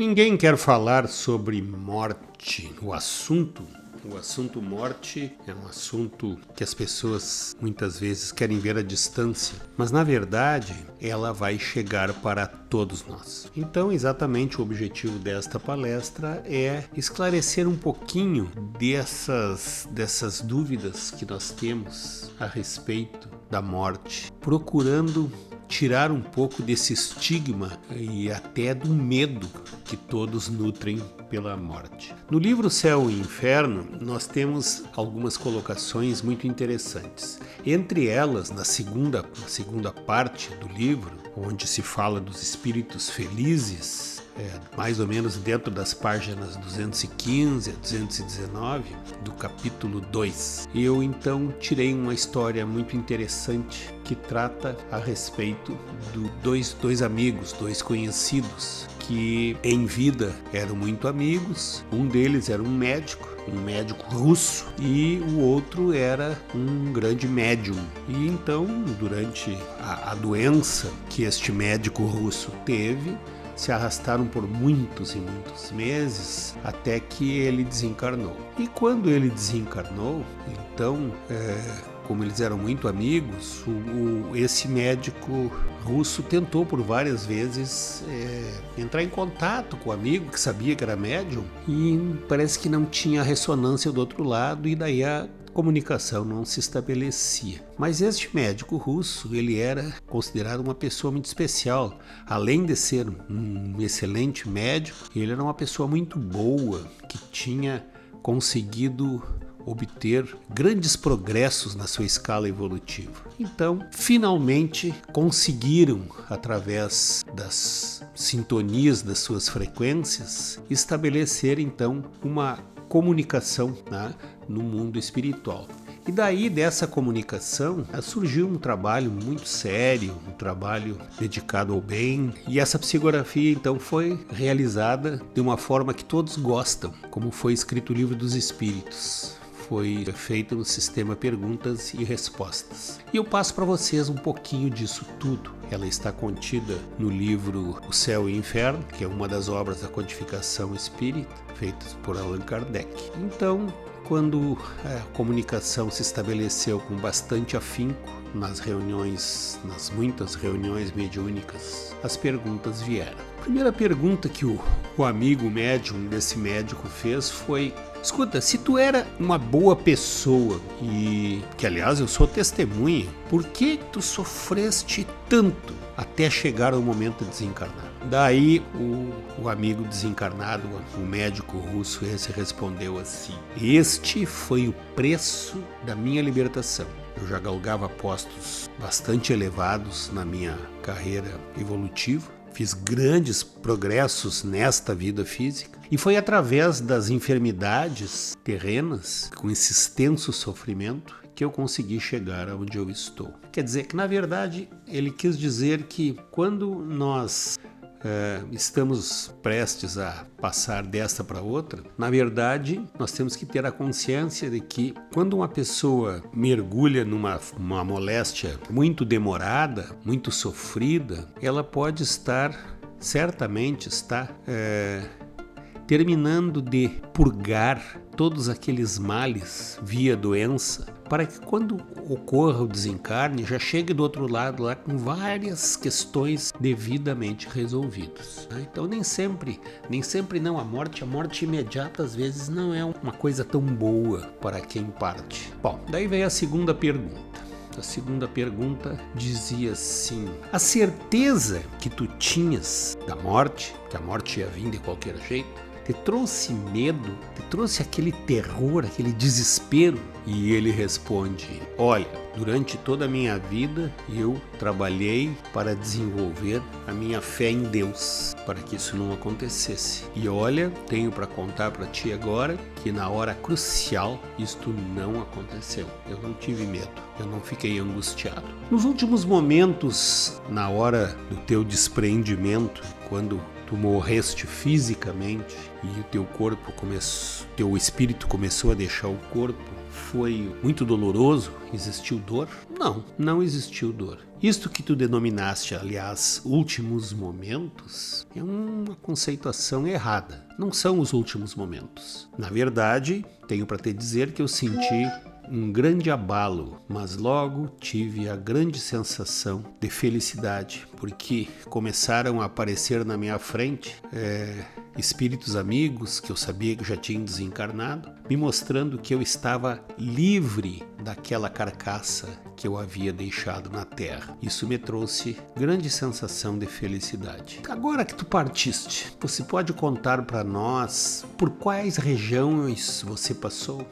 Ninguém quer falar sobre morte. O assunto morte é um assunto que as pessoas muitas vezes querem ver à distância, mas na verdade ela vai chegar para todos nós. Então, exatamente o objetivo desta palestra é esclarecer um pouquinho dessas dúvidas que nós temos a respeito da morte, procurando tirar um pouco desse estigma e até do medo que todos nutrem pela morte. No livro Céu e Inferno, nós temos algumas colocações muito interessantes. Entre elas, na segunda parte do livro, onde se fala dos espíritos felizes, mais ou menos dentro das páginas 215 a 219 do capítulo 2. Eu então tirei uma história muito interessante que trata a respeito de dois amigos, dois conhecidos, que em vida eram muito amigos. Um deles era um médico russo, e o outro era um grande médium. E então, durante a doença que este médico russo teve, se arrastaram por muitos e muitos meses até que ele desencarnou. E quando ele desencarnou, então, como eles eram muito amigos, esse médico russo tentou por várias vezes entrar em contato com o amigo que sabia que era médium, e parece que não tinha ressonância do outro lado, e daí a comunicação não se estabelecia. Mas este médico russo, ele era considerado uma pessoa muito especial. Além de ser um excelente médico, ele era uma pessoa muito boa, que tinha conseguido obter grandes progressos na sua escala evolutiva. Então, finalmente conseguiram, através das sintonias das suas frequências, estabelecer então uma comunicação, né, no mundo espiritual. E daí dessa comunicação surgiu um trabalho muito sério, um trabalho dedicado ao bem, e essa psicografia então foi realizada de uma forma que todos gostam, como foi escrito o Livro dos Espíritos. Foi feito no sistema perguntas e respostas. E eu passo para vocês um pouquinho disso tudo. Ela está contida no livro O Céu e o Inferno, que é uma das obras da codificação espírita, feitas por Allan Kardec. Então, quando a comunicação se estabeleceu com bastante afinco nas muitas reuniões mediúnicas, as perguntas vieram. A primeira pergunta que o amigo médium desse médico fez foi: escuta, se tu era uma boa pessoa, e que aliás eu sou testemunha, por que tu sofreste tanto até chegar ao momento de desencarnar? Daí o amigo desencarnado, o médico russo, esse respondeu assim: este foi o preço da minha libertação. Eu já galgava postos bastante elevados na minha carreira evolutiva, fiz grandes progressos nesta vida física, e foi através das enfermidades terrenas, com esse extenso sofrimento, que eu consegui chegar aonde eu estou. Quer dizer que, na verdade, ele quis dizer que quando nós estamos prestes a passar desta para outra, na verdade, nós temos que ter a consciência de que quando uma pessoa mergulha numa moléstia muito demorada, muito sofrida, ela pode certamente está terminando de purgar todos aqueles males via doença, para que quando ocorra o desencarne, já chegue do outro lado lá com várias questões devidamente resolvidas. Então nem sempre não, a morte imediata às vezes não é uma coisa tão boa para quem parte. Bom, daí vem a segunda pergunta. A segunda pergunta dizia assim: a certeza que tu tinhas da morte, que a morte ia vir de qualquer jeito, te trouxe medo, te trouxe aquele terror, aquele desespero? E ele responde: olha, durante toda a minha vida eu trabalhei para desenvolver a minha fé em Deus, para que isso não acontecesse. E olha, tenho para contar para ti agora que na hora crucial isto não aconteceu. Eu não tive medo, eu não fiquei angustiado. Nos últimos momentos, na hora do teu desprendimento, quando tu morreste fisicamente e o teu espírito começou a deixar o corpo, foi muito doloroso? Existiu dor? Não, não existiu dor. Isto que tu denominaste, aliás, últimos momentos, é uma conceituação errada. Não são os últimos momentos. Na verdade, tenho para te dizer que eu senti um grande abalo, mas logo tive a grande sensação de felicidade, porque começaram a aparecer na minha frente espíritos amigos que eu sabia que já tinham desencarnado, me mostrando que eu estava livre daquela carcaça que eu havia deixado na terra. Isso me trouxe grande sensação de felicidade. Agora que tu partiste, você pode contar para nós por quais regiões você passou?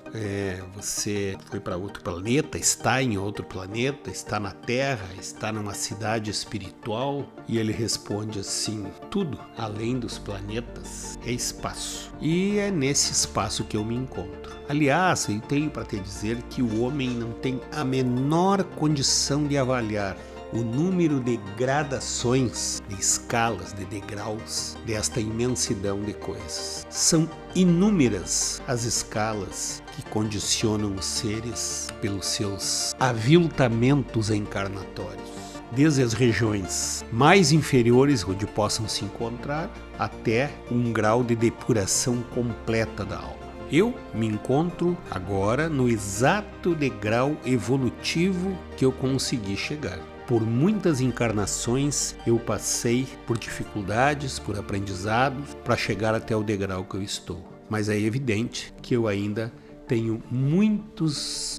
Você foi para outro planeta, está em outro planeta, está na Terra, está numa cidade espiritual? E ele responde assim: tudo além dos planetas é espaço. E é nesse espaço que eu me encontro. Aliás, eu tenho para te dizer que o homem não tem a menor condição de avaliar o número de gradações, de escalas, de degraus desta imensidão de coisas. São inúmeras as escalas que condicionam os seres pelos seus aviltamentos encarnatórios. Desde as regiões mais inferiores onde possam se encontrar, até um grau de depuração completa da alma. Eu me encontro agora no exato degrau evolutivo que eu consegui chegar. Por muitas encarnações eu passei por dificuldades, por aprendizados, para chegar até o degrau que eu estou. Mas é evidente que eu ainda tenho muitas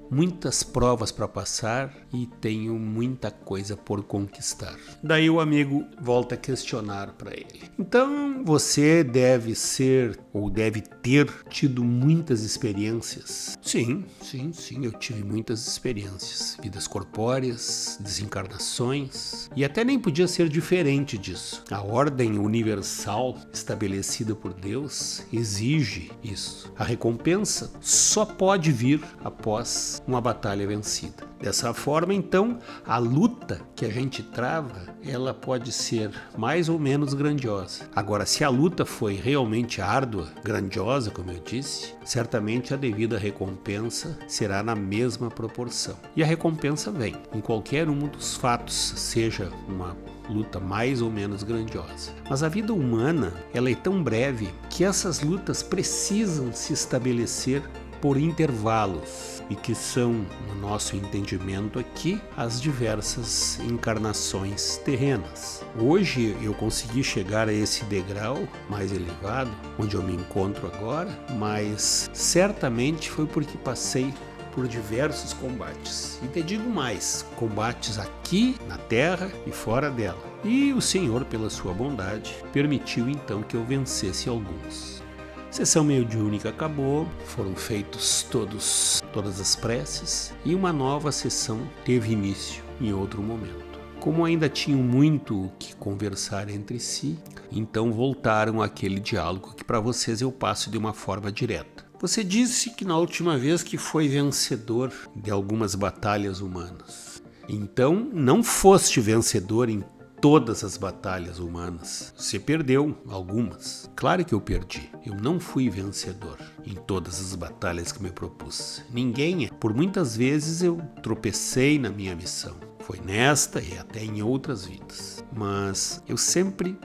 provas para passar e tenho muita coisa por conquistar. Daí o amigo volta a questionar para ele. Então você deve ser ou deve ter tido muitas experiências? Sim, eu tive muitas experiências. Vidas corpóreas, desencarnações, e até nem podia ser diferente disso. A ordem universal estabelecida por Deus exige isso. A recompensa só pode vir após uma batalha vencida. Dessa forma, então, a luta que a gente trava, ela pode ser mais ou menos grandiosa. Agora, se a luta foi realmente árdua, grandiosa, como eu disse, certamente a devida recompensa será na mesma proporção. E a recompensa vem em qualquer um dos fatos, seja uma luta mais ou menos grandiosa. Mas a vida humana, ela é tão breve que essas lutas precisam se estabelecer por intervalos, e que são, no nosso entendimento aqui, as diversas encarnações terrenas. Hoje eu consegui chegar a esse degrau mais elevado, onde eu me encontro agora, mas certamente foi porque passei por diversos combates. E te digo mais, combates aqui na Terra e fora dela. E o Senhor, pela sua bondade, permitiu então que eu vencesse alguns. Sessão mediúnica acabou, foram feitos todas as preces e uma nova sessão teve início em outro momento. Como ainda tinham muito o que conversar entre si, então voltaram àquele diálogo que para vocês eu passo de uma forma direta. Você disse que na última vez que foi vencedor de algumas batalhas humanas. Então não foste vencedor em todas as batalhas humanas. Você perdeu algumas. Claro que eu perdi. Eu não fui vencedor em todas as batalhas que me propus. Ninguém é. Por muitas vezes eu tropecei na minha missão. Foi nesta e até em outras vidas. Mas eu sempre,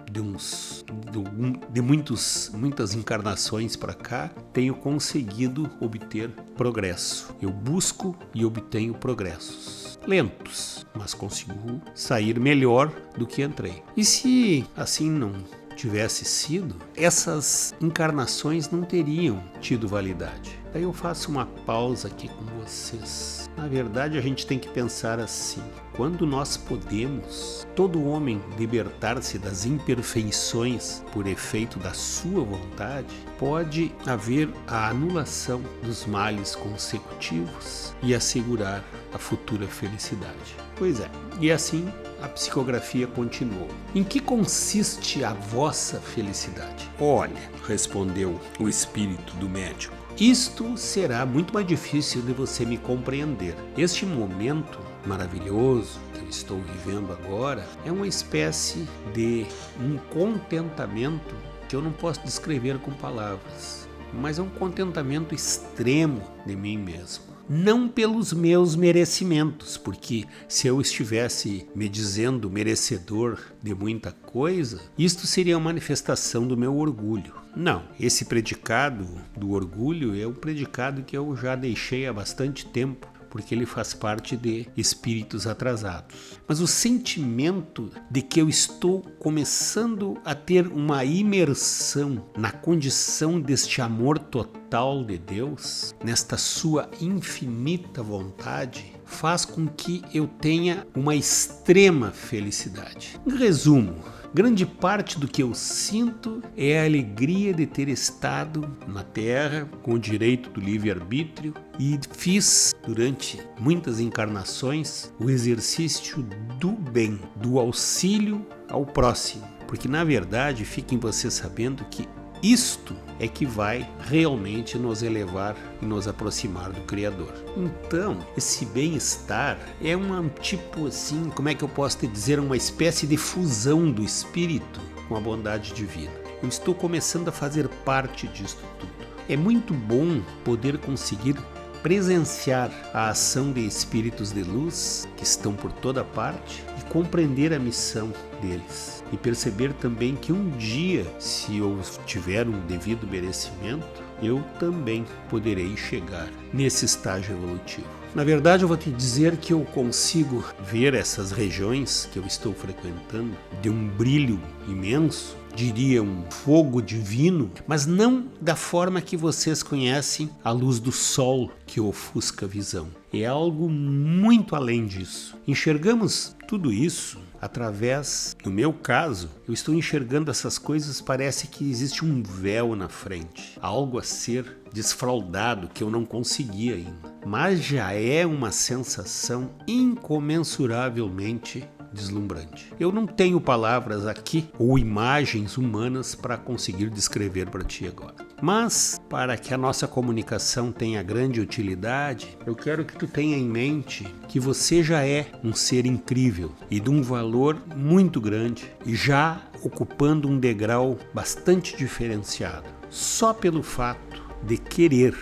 de muitas encarnações para cá, tenho conseguido obter progresso. Eu busco e obtenho progressos. Lentos, mas consigo sair melhor do que entrei. E se assim não tivesse sido, essas encarnações não teriam tido validade. Daí eu faço uma pausa aqui com vocês. Na verdade, a gente tem que pensar assim: quando nós podemos, todo homem, libertar-se das imperfeições por efeito da sua vontade, pode haver a anulação dos males consecutivos e assegurar a futura felicidade. Pois é, e assim a psicografia continuou. Em que consiste a vossa felicidade? Olha, respondeu o espírito do médico, isto será muito mais difícil de você me compreender. Este momento maravilhoso que eu estou vivendo agora é uma espécie de um contentamento que eu não posso descrever com palavras, mas é um contentamento extremo de mim mesmo. Não pelos meus merecimentos, porque se eu estivesse me dizendo merecedor de muita coisa, isto seria uma manifestação do meu orgulho. Não, esse predicado do orgulho é um predicado que eu já deixei há bastante tempo, porque ele faz parte de espíritos atrasados. Mas o sentimento de que eu estou começando a ter uma imersão na condição deste amor total de Deus, nesta sua infinita vontade, faz com que eu tenha uma extrema felicidade. Em resumo, grande parte do que eu sinto é a alegria de ter estado na Terra com o direito do livre-arbítrio e fiz durante muitas encarnações o exercício do bem, do auxílio ao próximo. Porque na verdade fiquem vocês sabendo que isto é que vai realmente nos elevar e nos aproximar do Criador. Então, esse bem-estar é um tipo assim, como é que eu posso te dizer, uma espécie de fusão do espírito com a bondade divina. Eu estou começando a fazer parte disto tudo. É muito bom poder conseguir presenciar a ação de espíritos de luz que estão por toda parte e compreender a missão deles. E perceber também que um dia, se eu tiver um devido merecimento, eu também poderei chegar nesse estágio evolutivo. Na verdade, eu vou te dizer que eu consigo ver essas regiões que eu estou frequentando de um brilho imenso, diria um fogo divino, mas não da forma que vocês conhecem a luz do sol que ofusca a visão. É algo muito além disso. Enxergamos tudo isso através, no meu caso, eu estou enxergando essas coisas, parece que existe um véu na frente, algo a ser desfraldado que eu não consegui ainda. Mas já é uma sensação incomensuravelmente deslumbrante. Eu não tenho palavras aqui ou imagens humanas para conseguir descrever para ti agora. Mas, para que a nossa comunicação tenha grande utilidade, eu quero que tu tenha em mente que você já é um ser incrível e de um valor muito grande e já ocupando um degrau bastante diferenciado, só pelo fato de querer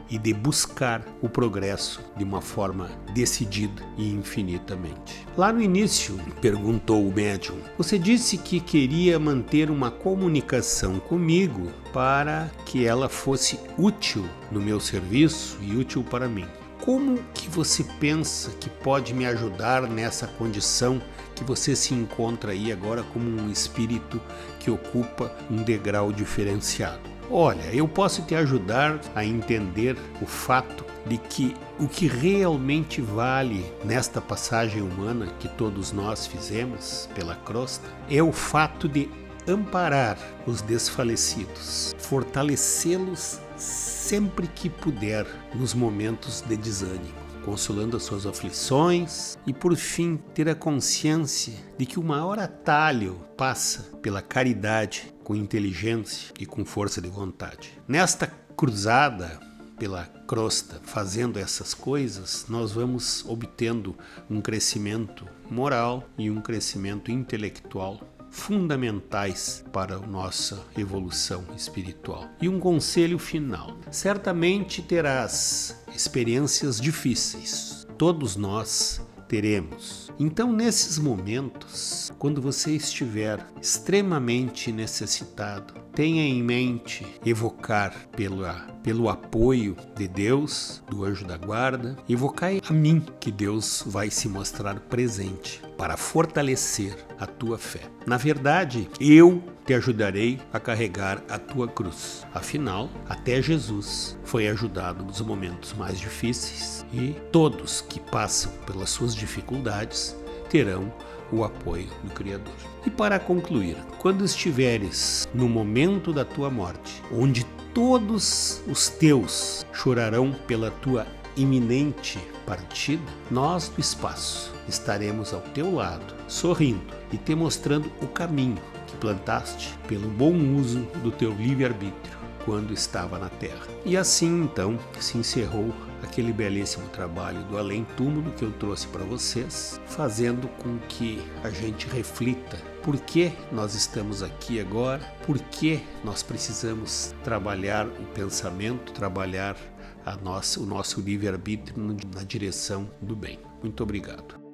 e de buscar o progresso de uma forma decidida e infinitamente. Lá no início, perguntou o médium, você disse que queria manter uma comunicação comigo para que ela fosse útil no meu serviço e útil para mim. Como que você pensa que pode me ajudar nessa condição que você se encontra aí agora como um espírito que ocupa um degrau diferenciado? Olha, eu posso te ajudar a entender o fato de que o que realmente vale nesta passagem humana que todos nós fizemos pela crosta é o fato de amparar os desfalecidos, fortalecê-los sempre que puder nos momentos de desânimo, consolando as suas aflições e, por fim, ter a consciência de que o maior atalho passa pela caridade, com inteligência e com força de vontade. Nesta cruzada pela crosta, fazendo essas coisas, nós vamos obtendo um crescimento moral e um crescimento intelectual fundamentais para a nossa evolução espiritual. E um conselho final: certamente terás experiências difíceis, todos nós teremos. Então, nesses momentos, quando você estiver extremamente necessitado, tenha em mente evocar pelo apoio de Deus, do anjo da guarda, evocai a mim, que Deus vai se mostrar presente para fortalecer a tua fé. Na verdade, eu te ajudarei a carregar a tua cruz. Afinal, até Jesus foi ajudado nos momentos mais difíceis e todos que passam pelas suas dificuldades terão o apoio do Criador. E para concluir, quando estiveres no momento da tua morte, onde todos os teus chorarão pela tua iminente partida, nós do espaço estaremos ao teu lado, sorrindo e te mostrando o caminho que plantaste pelo bom uso do teu livre-arbítrio quando estava na Terra. E assim então se encerrou aquele belíssimo trabalho do Além Túmulo que eu trouxe para vocês, fazendo com que a gente reflita por que nós estamos aqui agora, por que nós precisamos trabalhar o pensamento, trabalhar o nosso livre-arbítrio na direção do bem. Muito obrigado.